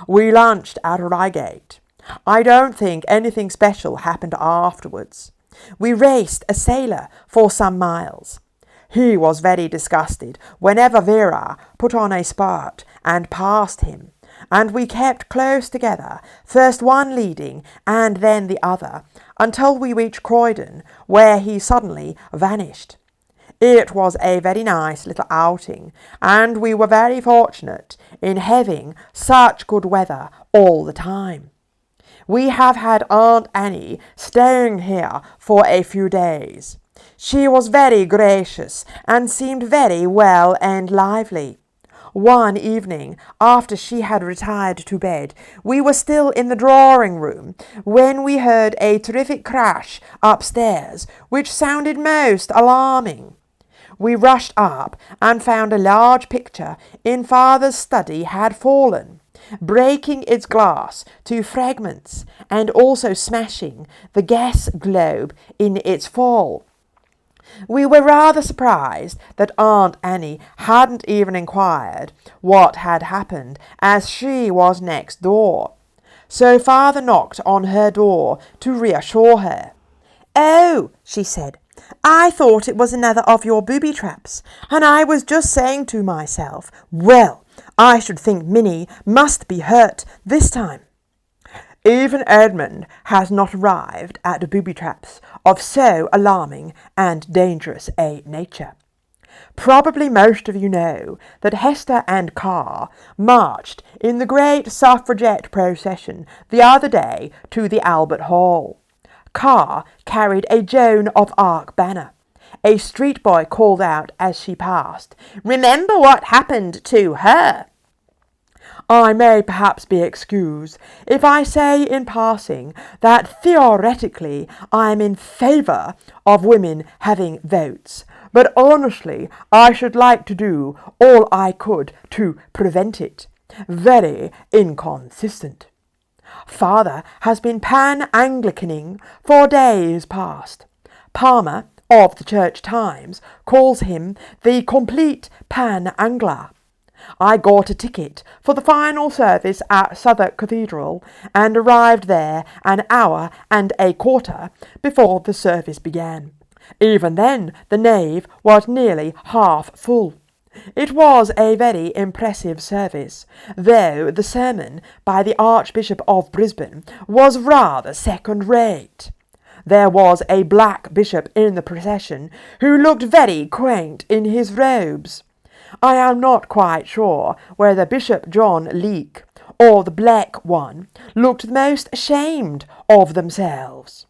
We lunched at Reigate. I don't think anything special happened afterwards. We raced a sailor for some miles. He was very disgusted whenever Vera put on a spurt and passed him, and we kept close together, first one leading and then the other, until we reached Croydon, where he suddenly vanished. It was a very nice little outing, and we were very fortunate in having such good weather all the time. We have had Aunt Annie staying here for a few days. She was very gracious and seemed very well and lively. One evening, after she had retired to bed, we were still in the drawing-room when we heard a terrific crash upstairs, which sounded most alarming. We rushed up and found a large picture in Father's study had fallen, breaking its glass to fragments and also smashing the gas globe in its fall. We were rather surprised that Aunt Annie hadn't even inquired what had happened, as she was next door. So Father knocked on her door to reassure her. "Oh," she said, "I thought it was another of your booby traps, and I was just saying to myself, well, I should think Minnie must be hurt this time." Even Edmund has not arrived at the booby traps of so alarming and dangerous a nature. Probably most of you know that Hester and Carr marched in the great suffragette procession the other day to the Albert Hall. Carr carried a Joan of Arc banner. A street boy called out as she passed, "Remember what happened to her." I may perhaps be excused if I say in passing that theoretically I am in favour of women having votes, but honestly I should like to do all I could to prevent it. Very inconsistent. Father has been pan-Anglicaning for days past. Palmer, of the Church Times, calls him the complete pan-Angler. I got a ticket for the final service at Southwark Cathedral and arrived there an hour and a quarter before the service began. Even then the nave was nearly half full. It was a very impressive service, though the sermon by the Archbishop of Brisbane was rather second-rate. There was a black bishop in the procession who looked very quaint in his robes. I am not quite sure whether Bishop John Leake or the black one looked most ashamed of themselves.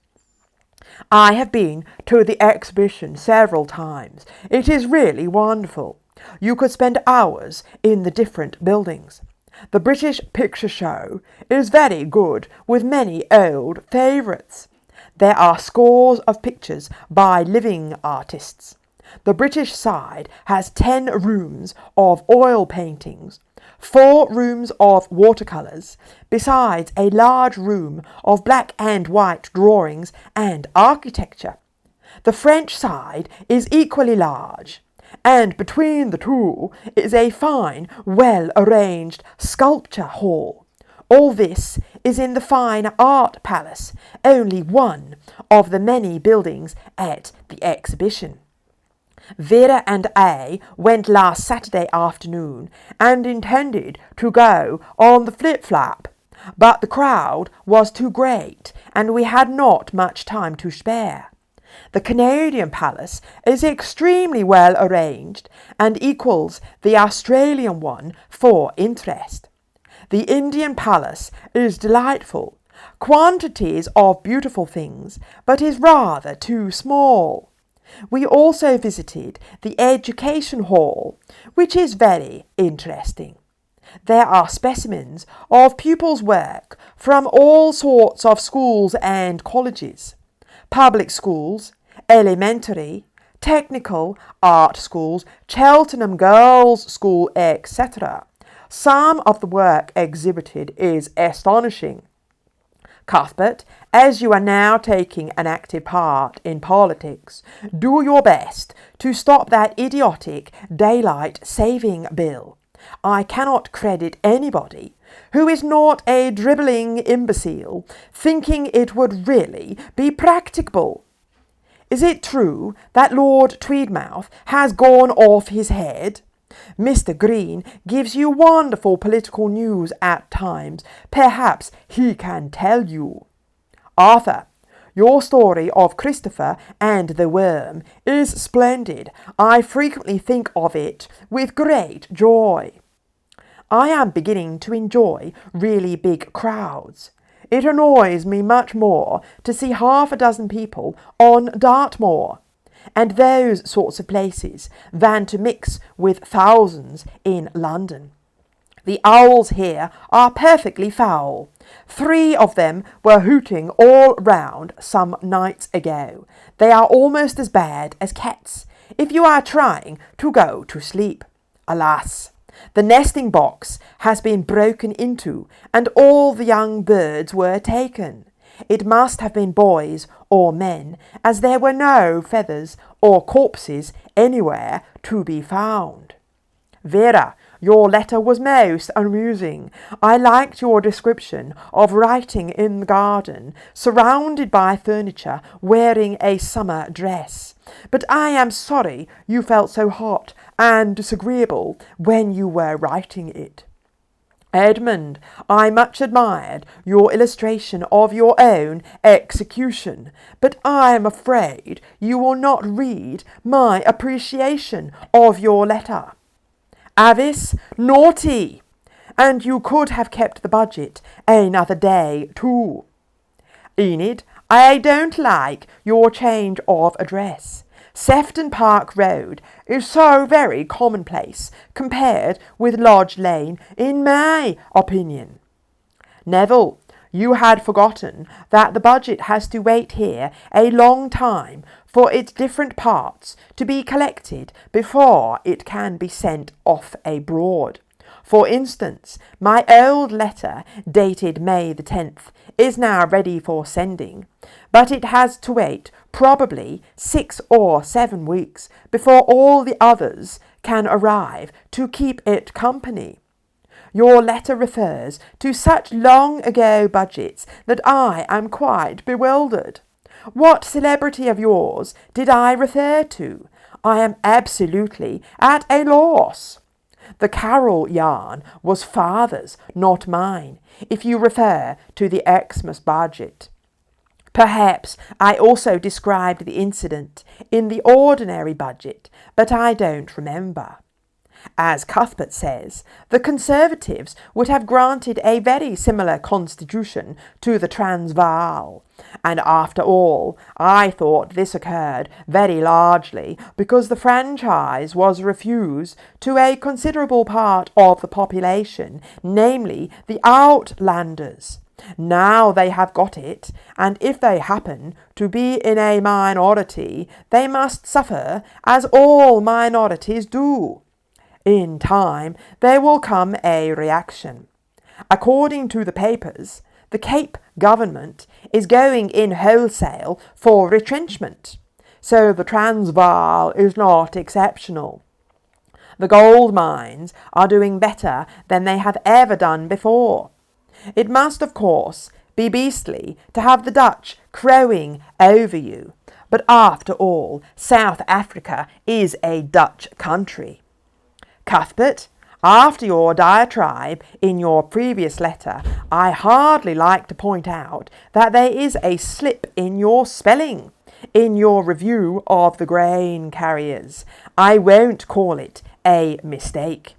I have been to the exhibition several times. It is really wonderful. You could spend hours in the different buildings. The British Picture Show is very good, with many old favourites. There are scores of pictures by living artists. The British side has 10 rooms of oil paintings, 4 rooms of watercolours, besides a large room of black and white drawings and architecture. The French side is equally large, and between the two is a fine, well-arranged sculpture hall. All this is in the Fine Art Palace, only one of the many buildings at the exhibition. Vera and I went last Saturday afternoon and intended to go on the flip-flap, but the crowd was too great and we had not much time to spare. The Canadian Palace is extremely well arranged and equals the Australian one for interest. The Indian Palace is delightful, quantities of beautiful things, but is rather too small. We also visited the Education Hall, which is very interesting. There are specimens of pupils' work from all sorts of schools and colleges, public schools, elementary, technical, art schools, Cheltenham Girls' School, etc. Some of the work exhibited is astonishing. Cuthbert, as you are now taking an active part in politics, do your best to stop that idiotic daylight saving bill. I cannot credit anybody who is not a dribbling imbecile thinking it would really be practicable. Is it true that Lord Tweedmouth has gone off his head? Mr. Green gives you wonderful political news at times. Perhaps he can tell you. Arthur, your story of Christopher and the worm is splendid. I frequently think of it with great joy. I am beginning to enjoy really big crowds. It annoys me much more to see half a dozen people on Dartmoor and those sorts of places than to mix with thousands in London. The owls here are perfectly foul. 3 of them were hooting all round some nights ago. They are almost as bad as cats if you are trying to go to sleep. Alas, the nesting box has been broken into and all the young birds were taken. It must have been boys or men, as there were no feathers or corpses anywhere to be found. Vera, your letter was most amusing. I liked your description of writing in the garden, surrounded by furniture, wearing a summer dress. But I am sorry you felt so hot and disagreeable when you were writing it. Edmund, I much admired your illustration of your own execution, but I am afraid you will not read my appreciation of your letter. Avice, naughty! And you could have kept the budget another day too. Enid, I don't like your change of address. Sefton Park Road is so very commonplace compared with Lodge Lane, in my opinion. Neville, you had forgotten that the budget has to wait here a long time for its different parts to be collected before it can be sent off abroad. For instance, my old letter, dated May the 10th, is now ready for sending, but it has to wait probably 6 or 7 weeks before all the others can arrive to keep it company. Your letter refers to such long-ago budgets that I am quite bewildered. What celebrity of yours did I refer to? I am absolutely at a loss. The Carol yarn was father's, not mine, if you refer to the Xmas budget. Perhaps I also described the incident in the ordinary budget, but I don't remember. As Cuthbert says, the Conservatives would have granted a very similar constitution to the Transvaal, and after all, I thought this occurred very largely because the franchise was refused to a considerable part of the population, namely the Outlanders. Now they have got it, and if they happen to be in a minority, they must suffer as all minorities do. In time, there will come a reaction. According to the papers, the Cape government is going in wholesale for retrenchment, so the Transvaal is not exceptional. The gold mines are doing better than they have ever done before. It must, of course, be beastly to have the Dutch crowing over you, but after all, South Africa is a Dutch country. Cuthbert, after your diatribe in your previous letter, I hardly like to point out that there is a slip in your spelling. In your review of the grain carriers, I won't call it a mistake.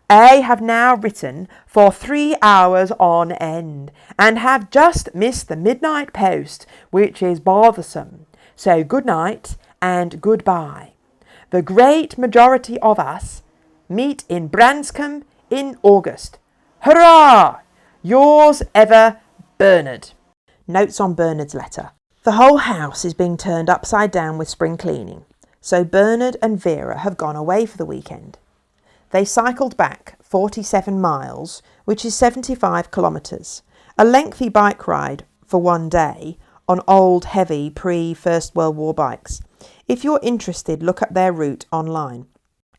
I have now written for 3 hours on end, and have just missed the midnight post, which is bothersome. So good night and goodbye. The great majority of us meet in Branscombe in August. Hurrah! Yours ever, Bernard. Notes on Bernard's letter. The whole house is being turned upside down with spring cleaning, so Bernard and Vera have gone away for the weekend. They cycled back 47 miles, which is 75 kilometres, a lengthy bike ride for one day on old, heavy, pre-First World War bikes. If you're interested, look up their route online.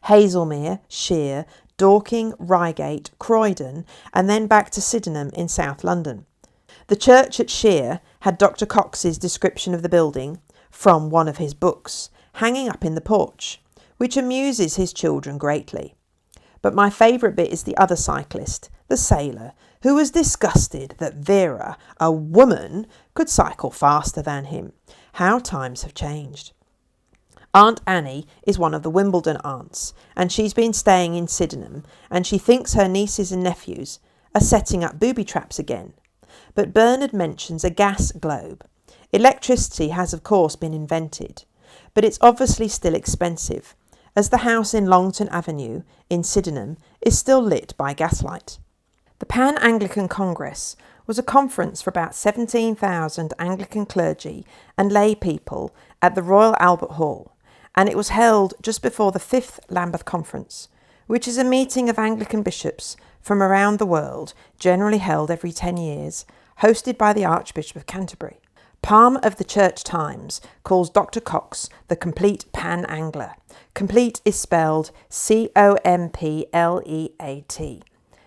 Hazelmere, Sheer, Dorking, Reigate, Croydon, and then back to Sydenham in South London. The church at Sheer had Dr. Cox's description of the building, from one of his books, hanging up in the porch, which amuses his children greatly. But my favourite bit is the other cyclist, the sailor, who was disgusted that Vera, a woman, could cycle faster than him. How times have changed. Aunt Annie is one of the Wimbledon aunts, and she's been staying in Sydenham, and she thinks her nieces and nephews are setting up booby traps again. But Bernard mentions a gas globe. Electricity has of course been invented, but it's obviously still expensive, as the house in Longton Avenue in Sydenham is still lit by gaslight. The Pan-Anglican Congress was a conference for about 17,000 Anglican clergy and lay people at the Royal Albert Hall, and it was held just before the 5th Lambeth Conference, which is a meeting of Anglican bishops from around the world, generally held every 10 years, hosted by the Archbishop of Canterbury. Palm of the Church Times calls Dr. Cox the complete Pan-Angler. Complete is spelled Compleat.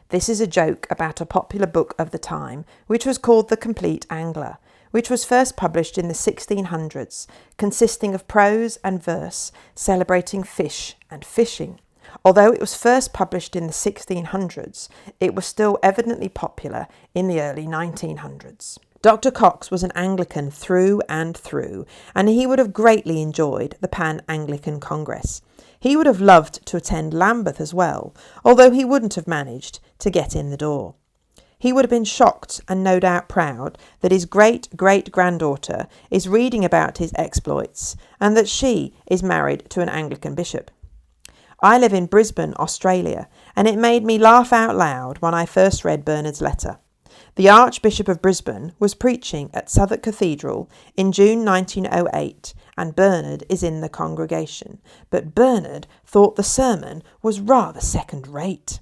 This is a joke about a popular book of the time, which was called The Complete Angler, which was first published in the 1600s, consisting of prose and verse celebrating fish and fishing. Although it was first published in the 1600s, it was still evidently popular in the early 1900s. Dr. Cox was an Anglican through and through, and he would have greatly enjoyed the Pan-Anglican Congress. He would have loved to attend Lambeth as well, although he wouldn't have managed to get in the door. He would have been shocked and no doubt proud that his great-great-granddaughter is reading about his exploits and that she is married to an Anglican bishop. I live in Brisbane, Australia, and it made me laugh out loud when I first read Bernard's letter. The Archbishop of Brisbane was preaching at Southwark Cathedral in June 1908, and Bernard is in the congregation, but Bernard thought the sermon was rather second-rate.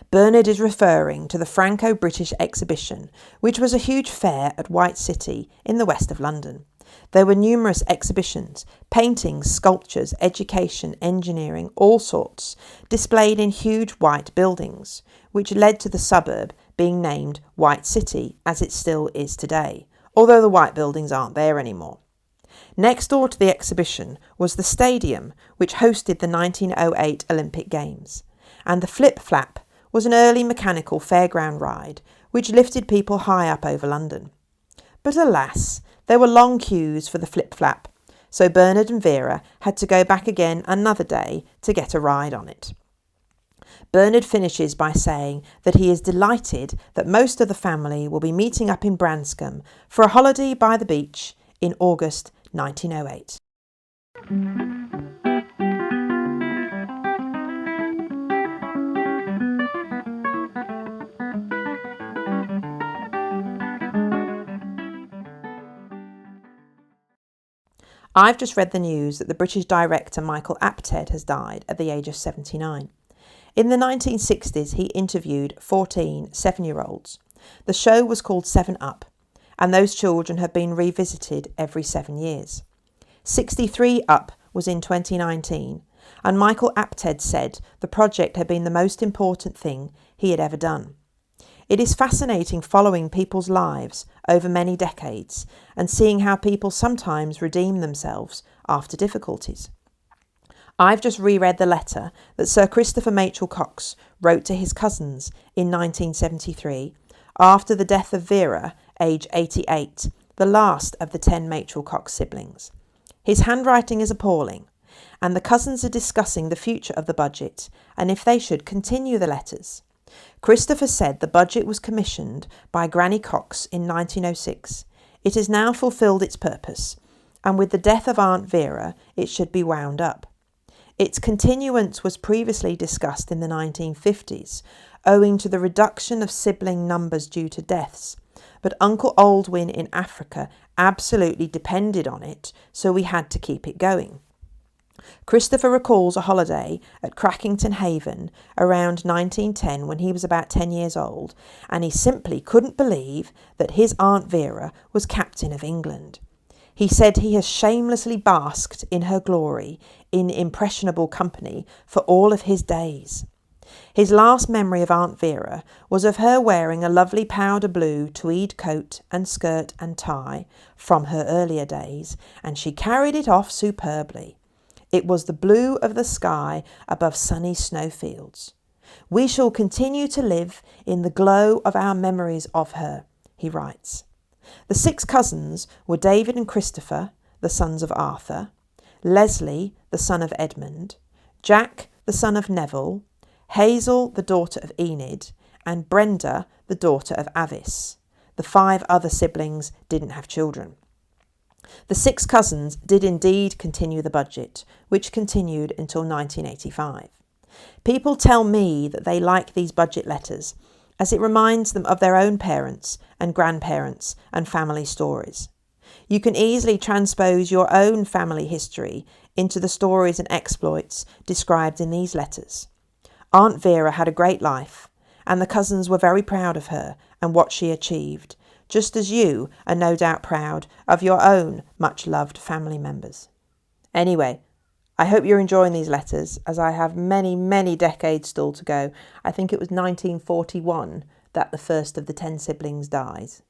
Bernard is referring to the Franco-British exhibition, which was a huge fair at White City in the west of London. There were numerous exhibitions, paintings, sculptures, education, engineering, all sorts, displayed in huge white buildings, which led to the suburb being named White City, as it still is today, although the white buildings aren't there anymore. Next door to the exhibition was the stadium, which hosted the 1908 Olympic Games, and the Flip Flap was an early mechanical fairground ride, which lifted people high up over London. But alas, there were long queues for the Flip Flap, so Bernard and Vera had to go back again another day to get a ride on it. Bernard finishes by saying that he is delighted that most of the family will be meeting up in Branscombe for a holiday by the beach in August 1908. I've just read the news that the British director Michael Apted has died at the age of 79. In the 1960s, he interviewed 14 7-year-olds. The show was called 7 Up, and those children have been revisited every 7 years. 63 Up was in 2019, and Michael Apted said the project had been the most important thing he had ever done. It is fascinating following people's lives over many decades and seeing how people sometimes redeem themselves after difficulties. I've just reread the letter that Sir Christopher Machel Cox wrote to his cousins in 1973 after the death of Vera, age 88, the last of the 10 Machel Cox siblings. His handwriting is appalling, and the cousins are discussing the future of the budget and if they should continue the letters. Christopher said the budget was commissioned by Granny Cox in 1906. It has now fulfilled its purpose, and with the death of Aunt Vera, it should be wound up. Its continuance was previously discussed in the 1950s, owing to the reduction of sibling numbers due to deaths, but Uncle Aldwyn in Africa absolutely depended on it, so we had to keep it going. Christopher recalls a holiday at Crackington Haven around 1910 when he was about 10 years old, and he simply couldn't believe that his Aunt Vera was Captain of England. He said he has shamelessly basked in her glory in impressionable company for all of his days. His last memory of Aunt Vera was of her wearing a lovely powder blue tweed coat and skirt and tie from her earlier days, and she carried it off superbly. It was the blue of the sky above sunny snowfields. We shall continue to live in the glow of our memories of her, he writes. The 6 cousins were David and Christopher, the sons of Arthur, Leslie, the son of Edmund, Jack, the son of Neville, Hazel, the daughter of Enid, and Brenda, the daughter of Avice. The 5 other siblings didn't have children. The 6 cousins did indeed continue the budget, which continued until 1985. People tell me that they like these budget letters, as it reminds them of their own parents and grandparents and family stories. You can easily transpose your own family history into the stories and exploits described in these letters. Aunt Vera had a great life, and the cousins were very proud of her and what she achieved, just as you are no doubt proud of your own much-loved family members. Anyway, I hope you're enjoying these letters, as I have many, many decades still to go. I think it was 1941 that the first of the 10 siblings dies.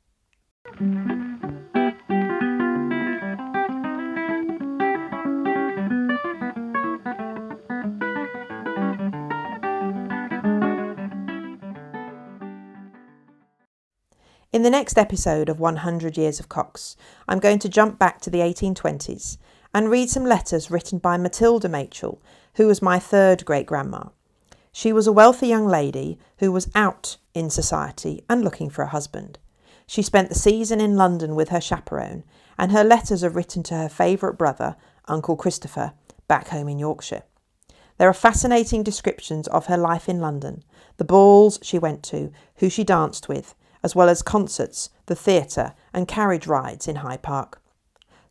In the next episode of 100 Years of Cox, I'm going to jump back to the 1820s and read some letters written by Matilda Machel, who was my 3rd great-grandma. She was a wealthy young lady who was out in society and looking for a husband. She spent the season in London with her chaperone, and her letters are written to her favourite brother, Uncle Christopher, back home in Yorkshire. There are fascinating descriptions of her life in London, the balls she went to, who she danced with, as well as concerts, the theatre and carriage rides in Hyde Park.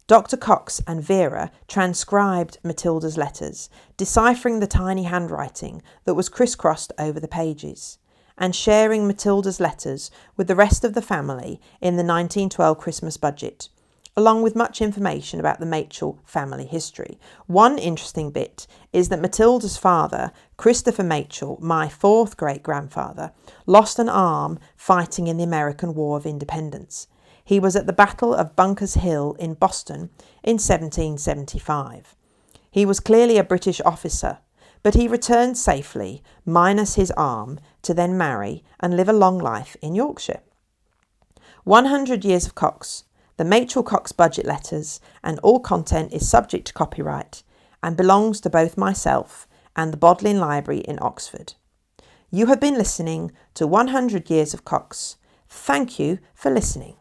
Dr. Cox and Vera transcribed Matilda's letters, deciphering the tiny handwriting that was crisscrossed over the pages, and sharing Matilda's letters with the rest of the family in the 1912 Christmas budget, along with much information about the Machel family history. One interesting bit is that Matilda's father, Christopher Machel, my 4th great-grandfather, lost an arm fighting in the American War of Independence. He was at the Battle of Bunker's Hill in Boston in 1775. He was clearly a British officer, but he returned safely, minus his arm, to then marry and live a long life in Yorkshire. 100 Years of Cox. The Machel Cox budget letters and all content is subject to copyright and belongs to both myself and the Bodleian Library in Oxford. You have been listening to 100 Years of Cox. Thank you for listening.